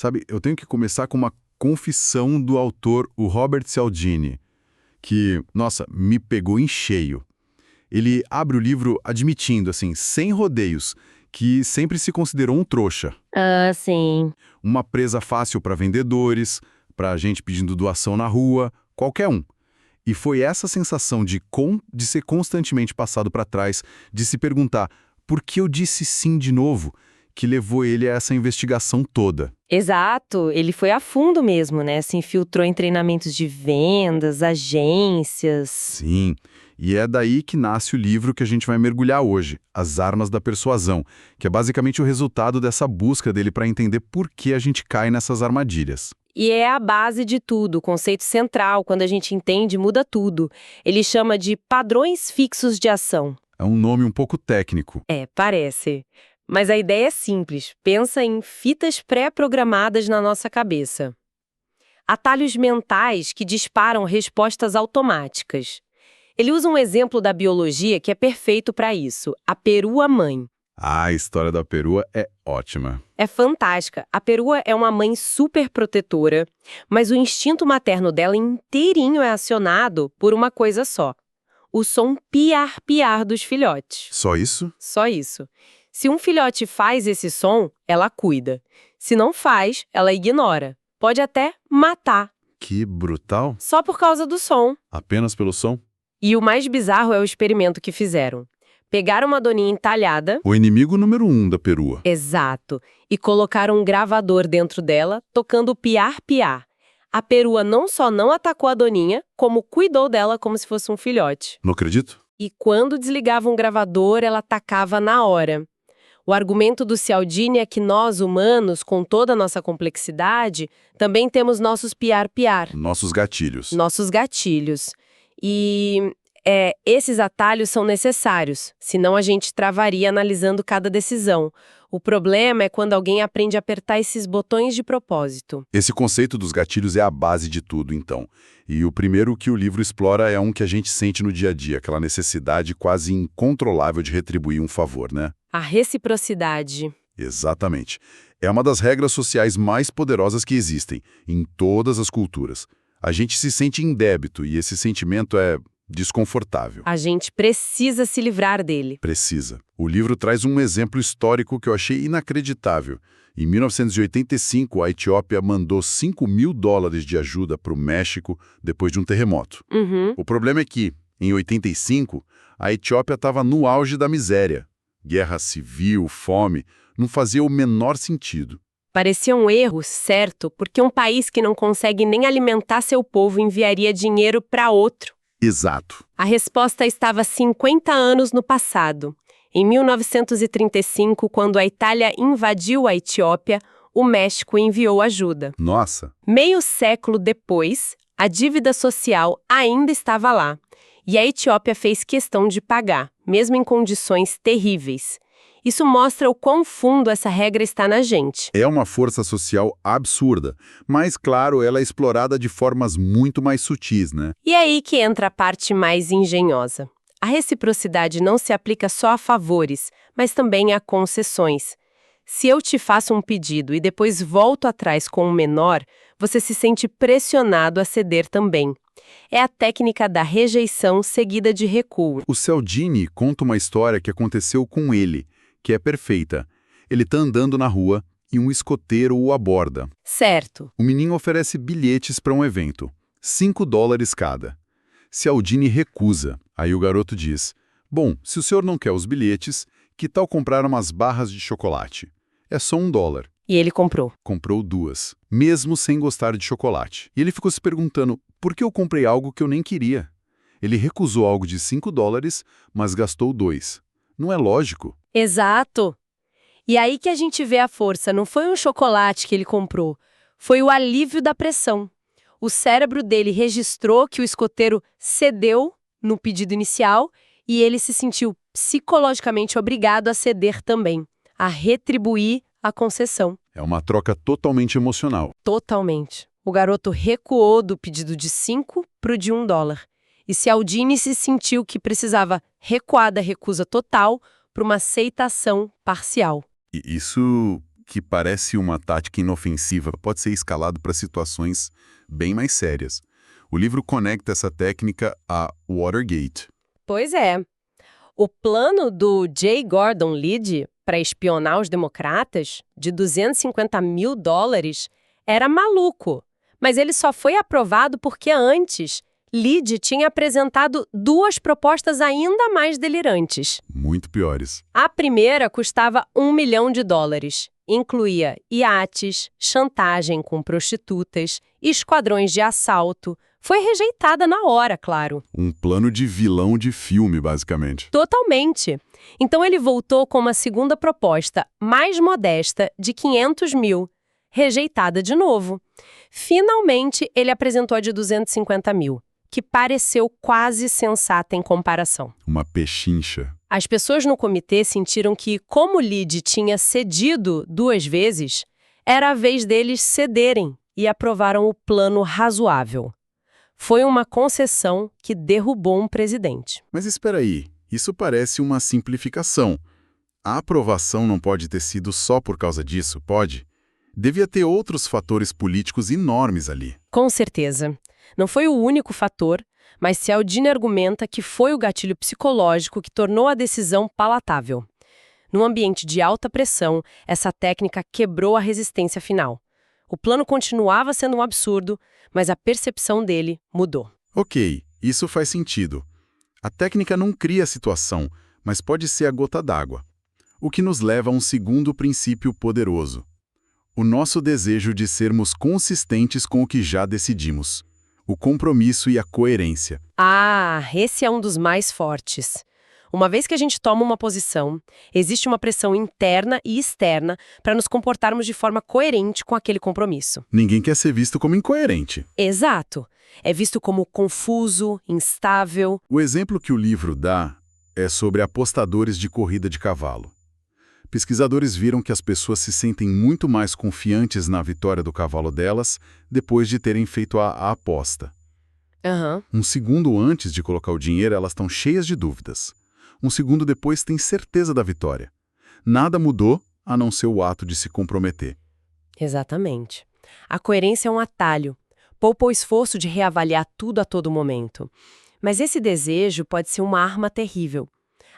Sabe, eu tenho que começar com uma confissão do autor, o Robert Cialdini, que, nossa, me pegou em cheio. Ele abre o livro admitindo, assim, sem rodeios, que sempre se considerou um trouxa. Ah, sim. Uma presa fácil para vendedores, para gente pedindo doação na rua, qualquer um. E foi essa sensação de ser constantemente passado para trás, de se perguntar por que eu disse sim de novo, que levou ele a essa investigação toda. Exato, ele foi a fundo mesmo, né? Se infiltrou em treinamentos de vendas, agências. Sim, e é daí que nasce o livro que a gente vai mergulhar hoje, As Armas da Persuasão, que é basicamente o resultado dessa busca dele para entender por que a gente cai nessas armadilhas. E é a base de tudo, o conceito central, quando a gente entende, muda tudo. Ele chama de padrões fixos de ação. É um nome um pouco técnico. É, parece. Mas a ideia é simples. Pensa em fitas pré-programadas na nossa cabeça. Atalhos mentais que disparam respostas automáticas. Ele usa um exemplo da biologia que é perfeito para isso, a perua-mãe. A história da perua é ótima. É fantástica. A perua é uma mãe super protetora, mas o instinto materno dela inteirinho é acionado por uma coisa só. O som piar-piar dos filhotes. Só isso? Só isso. Se um filhote faz esse som, ela cuida. Se não faz, ela ignora. Pode até matar. Que brutal. Só por causa do som. Apenas pelo som? E o mais bizarro é o experimento que fizeram. Pegaram uma doninha entalhada... O inimigo número 1 da perua. Exato. E colocaram um gravador dentro dela, tocando piar-piar. A perua não só não atacou a doninha, como cuidou dela como se fosse um filhote. Não acredito? E quando desligavam o gravador, ela atacava na hora. O argumento do Cialdini é que nós, humanos, com toda a nossa complexidade, também temos nossos piar-piar. Nossos gatilhos. Nossos gatilhos. E esses atalhos são necessários, senão a gente travaria analisando cada decisão. O problema é quando alguém aprende a apertar esses botões de propósito. Esse conceito dos gatilhos é a base de tudo, então. E o primeiro que o livro explora é um que a gente sente no dia a dia, aquela necessidade quase incontrolável de retribuir um favor, né? A reciprocidade. Exatamente. É uma das regras sociais mais poderosas que existem, em todas as culturas. A gente se sente em débito e esse sentimento é desconfortável. A gente precisa se livrar dele. Precisa. O livro traz um exemplo histórico que eu achei inacreditável. Em 1985, a Etiópia mandou $5.000 de ajuda para o México depois de um terremoto. O problema é que, em 85, a Etiópia estava no auge da miséria. Guerra civil, fome, não fazia o menor sentido. Parecia um erro, certo, porque um país que não consegue nem alimentar seu povo enviaria dinheiro para outro. Exato. A resposta estava 50 anos no passado. Em 1935, quando a Itália invadiu a Etiópia, o México enviou ajuda. Nossa! Meio século depois, a dívida social ainda estava lá. E a Etiópia fez questão de pagar, mesmo em condições terríveis. Isso mostra o quão fundo essa regra está na gente. É uma força social absurda, mas, claro, ela é explorada de formas muito mais sutis, né? E é aí que entra a parte mais engenhosa. A reciprocidade não se aplica só a favores, mas também a concessões. Se eu te faço um pedido e depois volto atrás com um menor, você se sente pressionado a ceder também. É a técnica da rejeição seguida de recuo. O Cialdini conta uma história que aconteceu com ele, que é perfeita. Ele está andando na rua e um escoteiro o aborda. Certo. O menino oferece bilhetes para um evento, $5 cada. Cialdini recusa. Aí o garoto diz, bom, se o senhor não quer os bilhetes, que tal comprar umas barras de chocolate? É só $1. E ele comprou. Comprou 2, mesmo sem gostar de chocolate. E ele ficou se perguntando, por que eu comprei algo que eu nem queria? Ele recusou algo de $5, mas gastou 2. Não é lógico. Exato. E aí que a gente vê a força. Não foi um chocolate que ele comprou, foi o alívio da pressão. O cérebro dele registrou que o escoteiro cedeu no pedido inicial e ele se sentiu psicologicamente obrigado a ceder também, a retribuir a concessão. É uma troca totalmente emocional. Totalmente. O garoto recuou do pedido de 5 para o de $1. E Cialdini se sentiu que precisava recuar da recusa total para uma aceitação parcial. E isso que parece uma tática inofensiva pode ser escalado para situações bem mais sérias. O livro conecta essa técnica a Watergate. Pois é. O plano do J. Gordon Liddy para espionar os democratas, de $250 mil, era maluco. Mas ele só foi aprovado porque antes Liddy tinha apresentado 2 propostas ainda mais delirantes. Muito piores. A primeira custava $1 milhão. Incluía iates, chantagem com prostitutas, esquadrões de assalto. Foi rejeitada na hora, claro. Um plano de vilão de filme, basicamente. Totalmente. Então ele voltou com uma segunda proposta, mais modesta, de $500 mil. Rejeitada de novo. Finalmente, ele apresentou a de $250 mil, que pareceu quase sensata em comparação. Uma pechincha. As pessoas no comitê sentiram que, como Liddy tinha cedido 2 vezes, era a vez deles cederem e aprovaram o plano razoável. Foi uma concessão que derrubou um presidente. Mas espera aí, isso parece uma simplificação. A aprovação não pode ter sido só por causa disso, pode? Devia ter outros fatores políticos enormes ali. Com certeza. Não foi o único fator, mas Cialdini argumenta que foi o gatilho psicológico que tornou a decisão palatável. Num ambiente de alta pressão, essa técnica quebrou a resistência final. O plano continuava sendo um absurdo, mas a percepção dele mudou. Ok, isso faz sentido. A técnica não cria a situação, mas pode ser a gota d'água. O que nos leva a um segundo princípio poderoso. O nosso desejo de sermos consistentes com o que já decidimos. O compromisso e a coerência. Ah, esse é um dos mais fortes. Uma vez que a gente toma uma posição, existe uma pressão interna e externa para nos comportarmos de forma coerente com aquele compromisso. Ninguém quer ser visto como incoerente. Exato. É visto como confuso, instável. O exemplo que o livro dá é sobre apostadores de corrida de cavalo. Pesquisadores viram que as pessoas se sentem muito mais confiantes na vitória do cavalo delas depois de terem feito a aposta. Um segundo antes de colocar o dinheiro, elas estão cheias de dúvidas. Um segundo depois, têm certeza da vitória. Nada mudou, a não ser o ato de se comprometer. Exatamente. A coerência é um atalho. Poupa o esforço de reavaliar tudo a todo momento. Mas esse desejo pode ser uma arma terrível.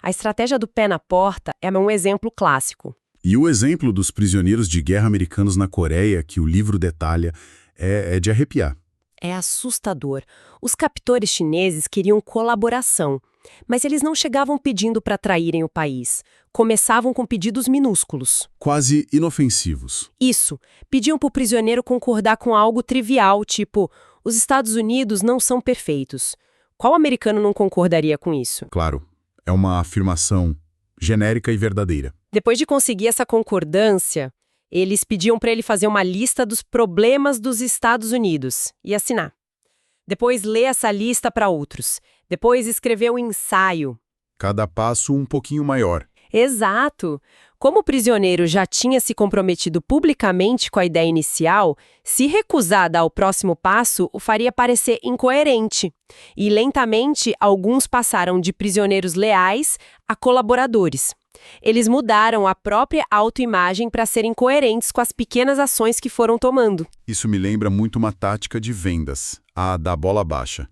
A estratégia do pé na porta é um exemplo clássico. E o exemplo dos prisioneiros de guerra americanos na Coreia, que o livro detalha, é de arrepiar. É assustador. Os captores chineses queriam colaboração, mas eles não chegavam pedindo para traírem o país. Começavam com pedidos minúsculos. Quase inofensivos. Isso. Pediam para o prisioneiro concordar com algo trivial, tipo, os Estados Unidos não são perfeitos. Qual americano não concordaria com isso? Claro. É uma afirmação genérica e verdadeira. Depois de conseguir essa concordância, eles pediam para ele fazer uma lista dos problemas dos Estados Unidos e assinar. Depois ler essa lista para outros. Depois escrever um ensaio. Cada passo um pouquinho maior. Exato. Como o prisioneiro já tinha se comprometido publicamente com a ideia inicial, se recusar a dar o próximo passo o faria parecer incoerente. E lentamente, alguns passaram de prisioneiros leais a colaboradores. Eles mudaram a própria autoimagem para serem coerentes com as pequenas ações que foram tomando. Isso me lembra muito uma tática de vendas, a da bola baixa.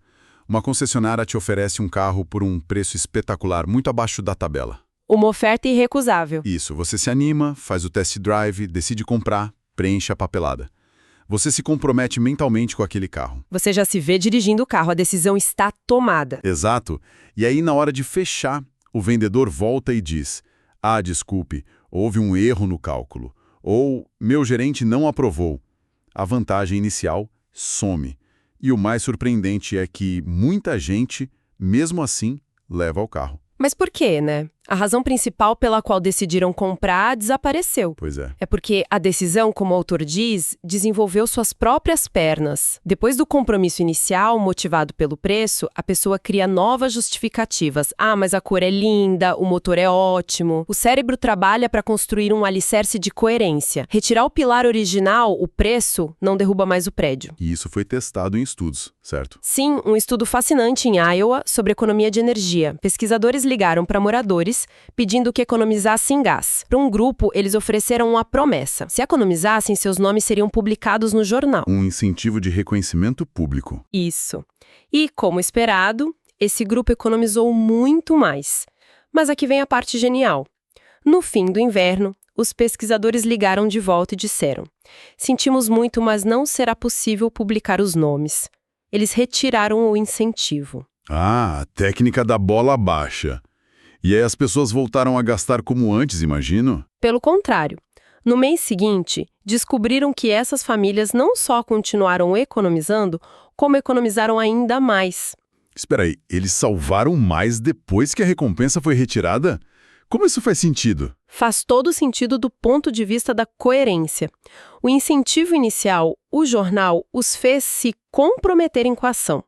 Uma concessionária te oferece um carro por um preço espetacular, muito abaixo da tabela. Uma oferta irrecusável. Isso, você se anima, faz o test drive, decide comprar, preenche a papelada. Você se compromete mentalmente com aquele carro. Você já se vê dirigindo o carro, a decisão está tomada. Exato. E aí, na hora de fechar, o vendedor volta e diz: "Ah, desculpe, houve um erro no cálculo." Ou "Meu gerente não aprovou." A vantagem inicial some. E o mais surpreendente é que muita gente, mesmo assim, leva o carro. Mas por quê, né? A razão principal pela qual decidiram comprar desapareceu. Pois é. É porque a decisão, como o autor diz, desenvolveu suas próprias pernas. Depois do compromisso inicial, motivado pelo preço, a pessoa cria novas justificativas. Ah, mas a cor é linda, o motor é ótimo. O cérebro trabalha para construir um alicerce de coerência. Retirar o pilar original, o preço, não derruba mais o prédio. E isso foi testado em estudos, certo? Sim, um estudo fascinante em Iowa sobre economia de energia. Pesquisadores ligaram para moradores deles, pedindo que economizassem gás. Para um grupo, eles ofereceram uma promessa. Se economizassem, seus nomes seriam publicados no jornal. Um incentivo de reconhecimento público. Isso. E, como esperado, esse grupo economizou muito mais. Mas aqui vem a parte genial. No fim do inverno, os pesquisadores ligaram de volta e disseram: sentimos muito, mas não será possível publicar os nomes. Eles retiraram o incentivo. Ah, a técnica da bola baixa. E aí as pessoas voltaram a gastar como antes, imagino? Pelo contrário, no mês seguinte, descobriram que essas famílias não só continuaram economizando, como economizaram ainda mais. Espera aí, eles salvaram mais depois que a recompensa foi retirada? Como isso faz sentido? Faz todo sentido do ponto de vista da coerência. O incentivo inicial, o jornal, os fez se comprometerem com a ação.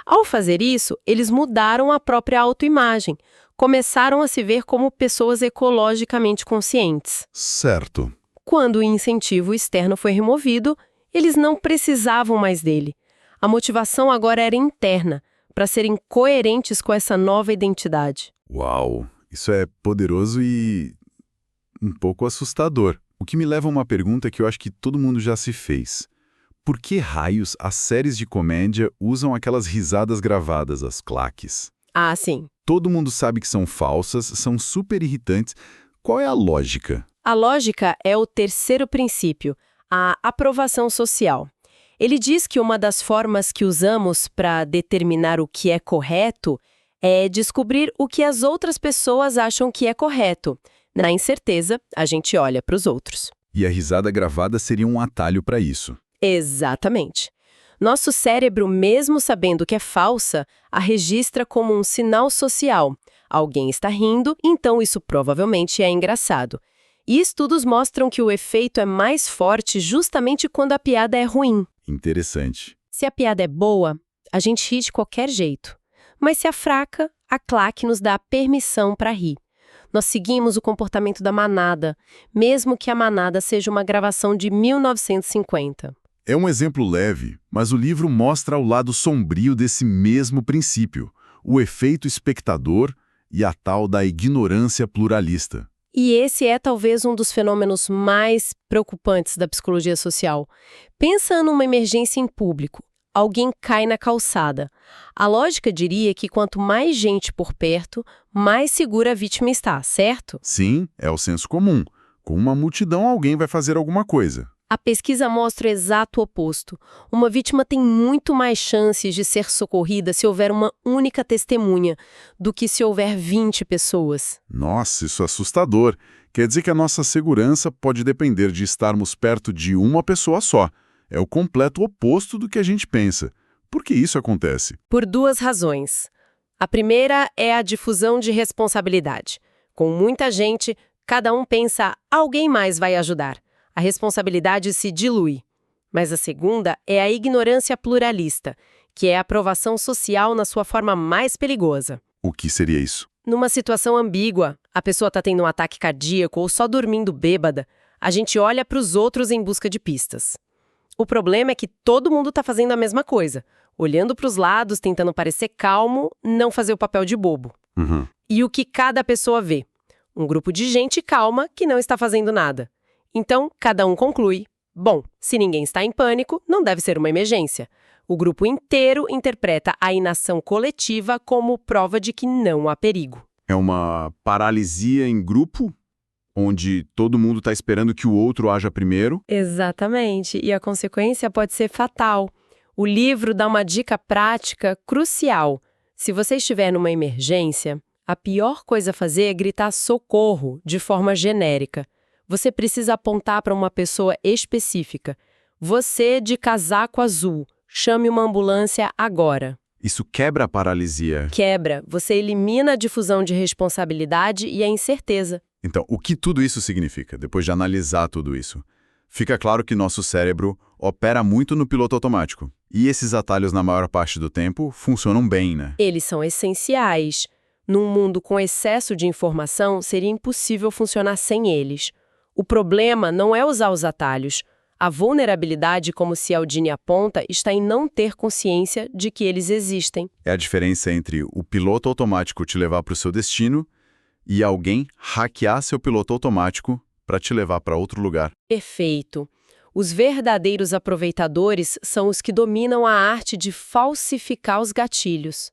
Ao fazer isso, eles mudaram a própria autoimagem, começaram a se ver como pessoas ecologicamente conscientes. Certo. Quando o incentivo externo foi removido, eles não precisavam mais dele. A motivação agora era interna, para serem coerentes com essa nova identidade. Uau, isso é poderoso e um pouco assustador. O que me leva a uma pergunta que eu acho que todo mundo já se fez. Por que raios as séries de comédia usam aquelas risadas gravadas, as claques? Ah, sim. Todo mundo sabe que são falsas, são super irritantes. Qual é a lógica? A lógica é o terceiro princípio, a aprovação social. Ele diz que uma das formas que usamos para determinar o que é correto é descobrir o que as outras pessoas acham que é correto. Na incerteza, a gente olha para os outros. E a risada gravada seria um atalho para isso. Exatamente. Nosso cérebro, mesmo sabendo que é falsa, a registra como um sinal social. Alguém está rindo, então isso provavelmente é engraçado. E estudos mostram que o efeito é mais forte justamente quando a piada é ruim. Interessante. Se a piada é boa, a gente ri de qualquer jeito. Mas se é fraca, a claque nos dá a permissão para rir. Nós seguimos o comportamento da manada, mesmo que a manada seja uma gravação de 1950. É um exemplo leve, mas o livro mostra o lado sombrio desse mesmo princípio, o efeito espectador e a tal da ignorância pluralista. E esse é talvez um dos fenômenos mais preocupantes da psicologia social. Pensa numa emergência em público. Alguém cai na calçada. A lógica diria que quanto mais gente por perto, mais segura a vítima está, certo? Sim, é o senso comum. Com uma multidão, alguém vai fazer alguma coisa. A pesquisa mostra o exato oposto. Uma vítima tem muito mais chances de ser socorrida se houver uma única testemunha do que se houver 20 pessoas. Nossa, isso é assustador. Quer dizer que a nossa segurança pode depender de estarmos perto de uma pessoa só. É o completo oposto do que a gente pensa. Por que isso acontece? Por duas razões. A primeira é a difusão de responsabilidade. Com muita gente, cada um pensa, alguém mais vai ajudar. A responsabilidade se dilui. Mas a segunda é a ignorância pluralista, que é a aprovação social na sua forma mais perigosa. O que seria isso? Numa situação ambígua, a pessoa está tendo um ataque cardíaco ou só dormindo bêbada, a gente olha para os outros em busca de pistas. O problema é que todo mundo está fazendo a mesma coisa, olhando para os lados, tentando parecer calmo, não fazer o papel de bobo. E o que cada pessoa vê? Um grupo de gente calma que não está fazendo nada. Então, cada um conclui, bom, se ninguém está em pânico, não deve ser uma emergência. O grupo inteiro interpreta a inação coletiva como prova de que não há perigo. É uma paralisia em grupo, onde todo mundo está esperando que o outro haja primeiro? Exatamente, e a consequência pode ser fatal. O livro dá uma dica prática crucial. Se você estiver numa emergência, a pior coisa a fazer é gritar socorro de forma genérica. Você precisa apontar para uma pessoa específica. Você de casaco azul, chame uma ambulância agora. Isso quebra a paralisia. Quebra. Você elimina a difusão de responsabilidade e a incerteza. Então, o que tudo isso significa, depois de analisar tudo isso? Fica claro que nosso cérebro opera muito no piloto automático. E esses atalhos, na maior parte do tempo, funcionam bem, né? Eles são essenciais. Num mundo com excesso de informação, seria impossível funcionar sem eles. O problema não é usar os atalhos. A vulnerabilidade, como Cialdini aponta, está em não ter consciência de que eles existem. É a diferença entre o piloto automático te levar para o seu destino e alguém hackear seu piloto automático para te levar para outro lugar. Perfeito. Os verdadeiros aproveitadores são os que dominam a arte de falsificar os gatilhos.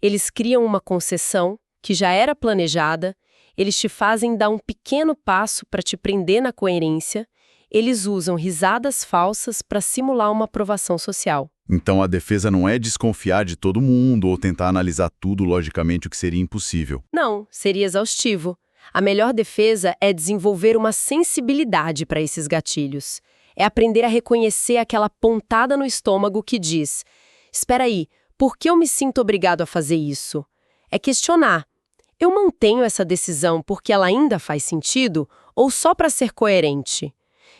Eles criam uma concessão que já era planejada, eles te fazem dar um pequeno passo para te prender na coerência, eles usam risadas falsas para simular uma aprovação social. Então a defesa não é desconfiar de todo mundo ou tentar analisar tudo logicamente, o que seria impossível. Não, seria exaustivo. A melhor defesa é desenvolver uma sensibilidade para esses gatilhos. É aprender a reconhecer aquela pontada no estômago que diz: espera aí, por que eu me sinto obrigado a fazer isso? É questionar: eu mantenho essa decisão porque ela ainda faz sentido ou só para ser coerente?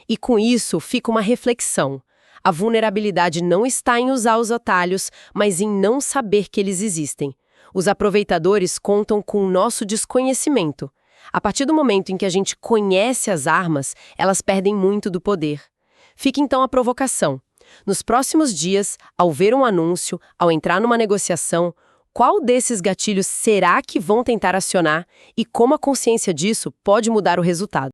E com isso fica uma reflexão. A vulnerabilidade não está em usar os atalhos, mas em não saber que eles existem. Os aproveitadores contam com o nosso desconhecimento. A partir do momento em que a gente conhece as armas, elas perdem muito do poder. Fica então a provocação. Nos próximos dias, ao ver um anúncio, ao entrar numa negociação, qual desses gatilhos será que vão tentar acionar e como a consciência disso pode mudar o resultado?